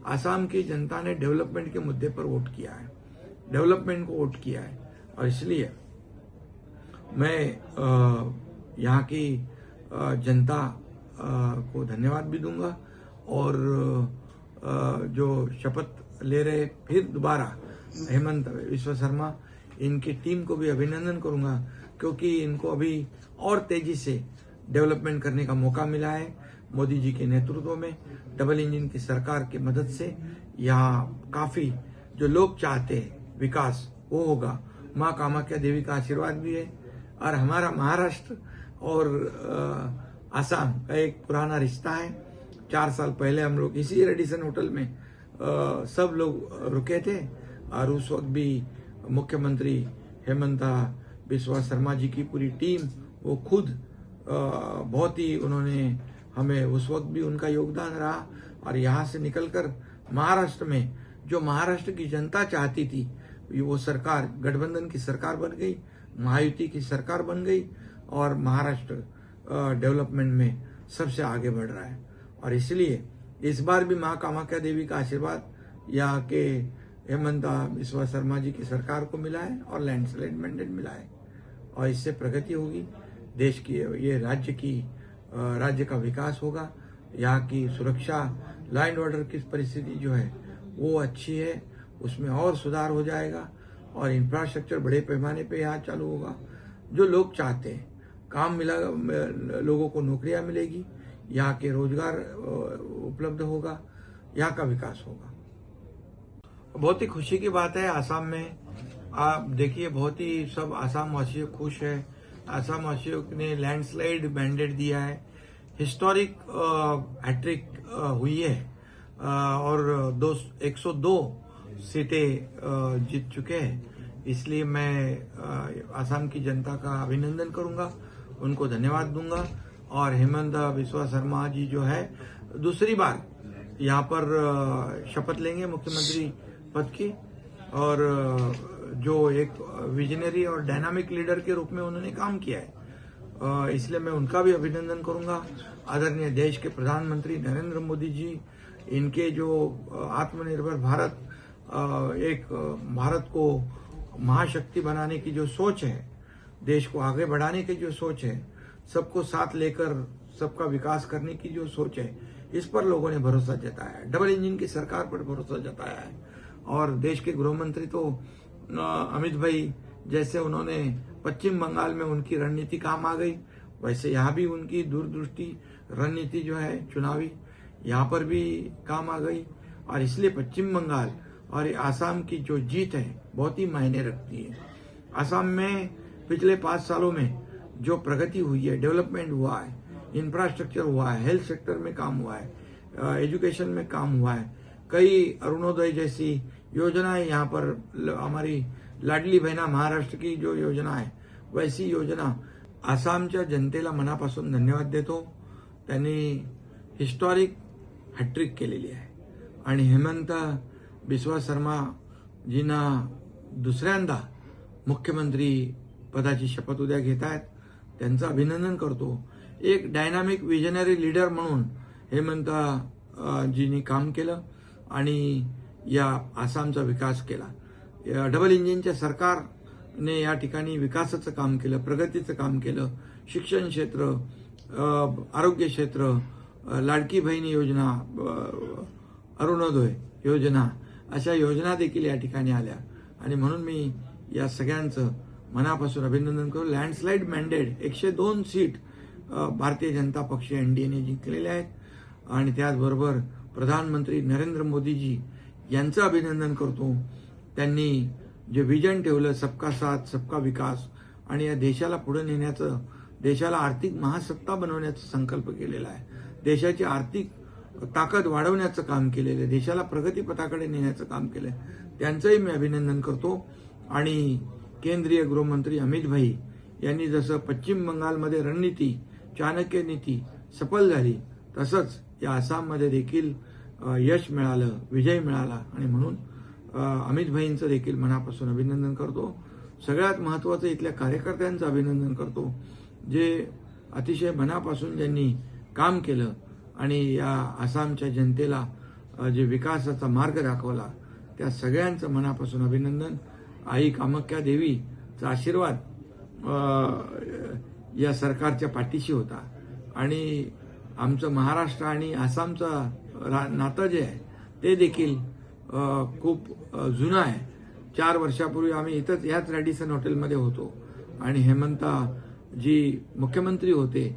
आसाम की जनता ने डेवलपमेंट के मुद्दे पर वोट किया है, डेवलपमेंट को वोट किया है। और इसलिए मैं यहाँ की जनता को धन्यवाद भी दूंगा और जो शपथ ले रहे फिर दोबारा हेमंत बिस्वा शर्मा, इनकी टीम को भी अभिनंदन करूंगा, क्योंकि इनको अभी और तेजी से डेवलपमेंट करने का मौका मिला है मोदी जी के नेतृत्व में, डबल इंजन की सरकार की मदद से। यहाँ काफी जो लोग चाहते हैं विकास वो होगा। माँ कामाख्या देवी का आशीर्वाद भी है। और हमारा महाराष्ट्र और आसाम का एक पुराना रिश्ता है। 4 साल पहले हम लोग इसी रेडिसन होटल में सब लोग रुके थे और उस वक्त भी मुख्यमंत्री हेमंता बिस्वा शर्मा जी की पूरी टीम वो खुद बहुत ही उन्होंने हमें उस वक्त भी उनका योगदान रहा। और यहाँ से निकलकर महाराष्ट्र में जो महाराष्ट्र की जनता चाहती थी वो सरकार गठबंधन की सरकार बन गई, महायुति की सरकार बन गई और महाराष्ट्र डेवलपमेंट में सबसे आगे बढ़ रहा है। और इसलिए इस बार भी माँ कामाख्या देवी का आशीर्वाद यहाँ के हेमंता बिस्वा शर्मा जी की सरकार को मिला है और लैंडस्लाइड मैंडेट मिला है। और इससे प्रगति होगी देश की, ये राज्य का विकास होगा। यहाँ की सुरक्षा, लॉ एंड ऑर्डर की परिस्थिति जो है वो अच्छी है, उसमें और सुधार हो जाएगा और इंफ्रास्ट्रक्चर बड़े पैमाने पे यहाँ चालू होगा। जो लोग चाहते हैं काम मिला, लोगों को नौकरियां मिलेगी, यहाँ के रोजगार उपलब्ध होगा, यहाँ का विकास होगा। बहुत ही खुशी की बात है आसाम में। आप देखिए बहुत ही सब आसाम वासियों खुश है। आसाम वासियों ने लैंडस्लाइड मैंडेट दिया है, हिस्टोरिक हैट्रिक हुई है और 102 सीटें जीत चुके हैं। इसलिए मैं आसाम की जनता का अभिनंदन करूंगा, उनको धन्यवाद दूंगा। और हेमंत बिस्वा शर्मा जी जो है दूसरी बार यहाँ पर शपथ लेंगे मुख्यमंत्री पद की, और जो एक विजनरी और डायनामिक लीडर के रूप में उन्होंने काम किया है, इसलिए मैं उनका भी अभिनंदन करूंगा। आदरणीय देश के प्रधानमंत्री नरेंद्र मोदी जी, इनके जो आत्मनिर्भर भारत, एक भारत को महाशक्ति बनाने की जो सोच है, देश को आगे बढ़ाने की जो सोच है, सबको साथ लेकर सबका विकास करने की जो सोच है, इस पर लोगों ने भरोसा जताया है। डबल इंजन की सरकार पर भरोसा जताया है। और देश के गृह मंत्री तो अमित भाई जैसे उन्होंने पश्चिम बंगाल में उनकी रणनीति काम आ गई, वैसे यहाँ भी उनकी दूरदृष्टि रणनीति जो है चुनावी यहाँ पर भी काम आ गई। और इसलिए पश्चिम बंगाल और आसाम की जो जीत है बहुत ही मायने रखती है। आसाम में पिछले 5 सालों में जो प्रगति हुई है, डेवलपमेंट हुआ है, इंफ्रास्ट्रक्चर हुआ है, हेल्थ सेक्टर में काम हुआ है, एजुकेशन में काम हुआ है, कई अरुणोदय जैसी योजनाएं यहाँ पर, हमारी लाडली बहिणा महाराष्ट्र की जो योजना आहे वैसी योजना आसामच्या जनतेला मनापासून धन्यवाद देतो। त्यांनी हिस्टॉरिक हॅट्रिक केलेली आहे आणि हेमंत बिस्वा शर्मा जींना दुसऱ्यांदा मुख्यमंत्री पदाची शपथ उद्या घेत आहेत, त्यांचं अभिनंदन करतो। एक डायनामिक विजनरी लीडर म्हणून हेमंत जींनी काम केलं आणि या आसामचा विकास केला। डबल इंजिनच्या सरकारने या ठिकाणी विकासाचं काम केलं, प्रगतीचं काम केलं। शिक्षण क्षेत्र, आरोग्य क्षेत्र, लाडकी बहीण योजना, अरुणोदय योजना, अशा योजना देखील या ठिकाणी आल्या आणि म्हणून मी या सगळ्यांचं मनापासून अभिनंदन करतो। Landslide mandate 102 seat Bharatiya Janata पक्ष एनडीएने जिंकलेले आहेत आणि त्याचबरोबर प्रधानमंत्री नरेंद्र मोदीजी यांचं अभिनंदन करतो। त्यांनी जे विजन ठेवलं, सबका साथ सबका विकास, आणि या देशाला पुढे नेण्याचं, देशाला आर्थिक महासत्ता बनवण्याचा संकल्प केलेला आहे, देशाची आर्थिक ताकद वाढवण्याचं काम केलेलं आहे, देशाला प्रगतीपथाकडे नेण्याचं काम केलंय, त्यांचंही मी अभिनंदन करतो। आणि केंद्रीय गृहमंत्री अमित भाई यांनी जसं पश्चिम बंगालमध्ये रणनीती, चाणक्य नीती सफल झाली, तसंच या आसाममध्ये देखील यश मिळालं, विजय मिळाला आणि म्हणून अमित भाईंचं देखील मनापासून अभिनंदन करतो। सगळ्यात महत्त्वाचं इथल्या कार्यकर्त्यांचं अभिनंदन करतो, जे अतिशय मनापासून ज्यांनी काम केलं आणि या आसामच्या जनतेला जे विकासाचा मार्ग दाखवला त्या सगळ्यांचं मनापासून अभिनंदन. आई कामाख्या देवीचा आशीर्वाद या सरकारच्या पाठीशी होता आणि आमचं महाराष्ट्र आणि आसामचं नातं जे आहे ते देखील खूप जुनं आहे. 4 वर्षापूर्वी आम्ही इथंच याच रॅडिसन हॉटेलमध्ये होतो आणि हेमंता जी मुख्यमंत्री होते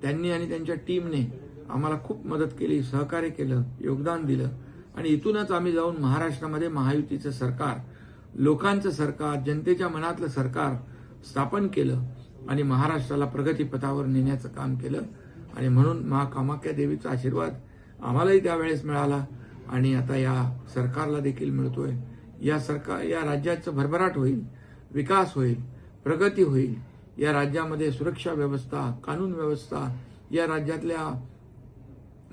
त्यांनी आणि त्यांच्या टीमने आम्हाला खूप मदत केली, सहकार्य केलं, योगदान दिलं आणि इथूनच आम्ही जाऊन महाराष्ट्रामध्ये महायुतीचं सरकार, लोकांचं सरकार, जनतेच्या मनातलं सरकार स्थापन केलं आणि महाराष्ट्राला प्रगतीपथावर नेण्याचं काम केलं. आणि म्हणून कामाख्या देवीचा आशीर्वाद आम्हालाही त्यावेळेस मिळाला आणि आता या सरकारला देखील मिळतोय. या राज्याचं भरभराट होईल, विकास होईल, प्रगती होईल. या राज्यामध्ये सुरक्षा व्यवस्था, कानून व्यवस्था, या राज्यातल्या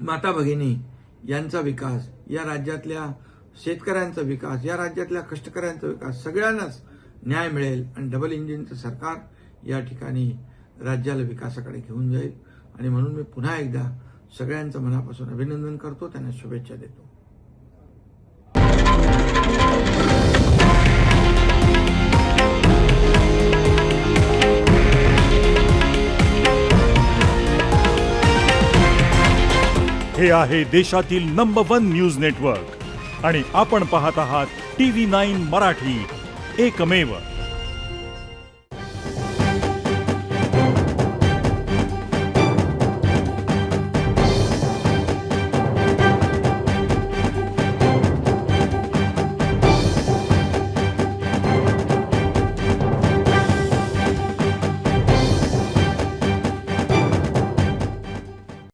माता भगिनी यांचा विकास, या राज्यातल्या शेतकऱ्यांचा विकास, या राज्यातल्या कष्टकऱ्यांचा विकास, सगळ्यांनाच न्याय मिळेल आणि डबल इंजिनचं सरकार या ठिकाणी राज्याला विकासाकडे घेऊन जाईल. आणि म्हणून मी पुन्हा एकदा सगळ्यांचं मनापासून अभिनंदन करतो, त्यांना शुभेच्छा देतो. हे आहे देशातील नंबर 1 न्यूज नेटवर्क आणि आपण पाहत आहात TV9 मराठी, एकमेव.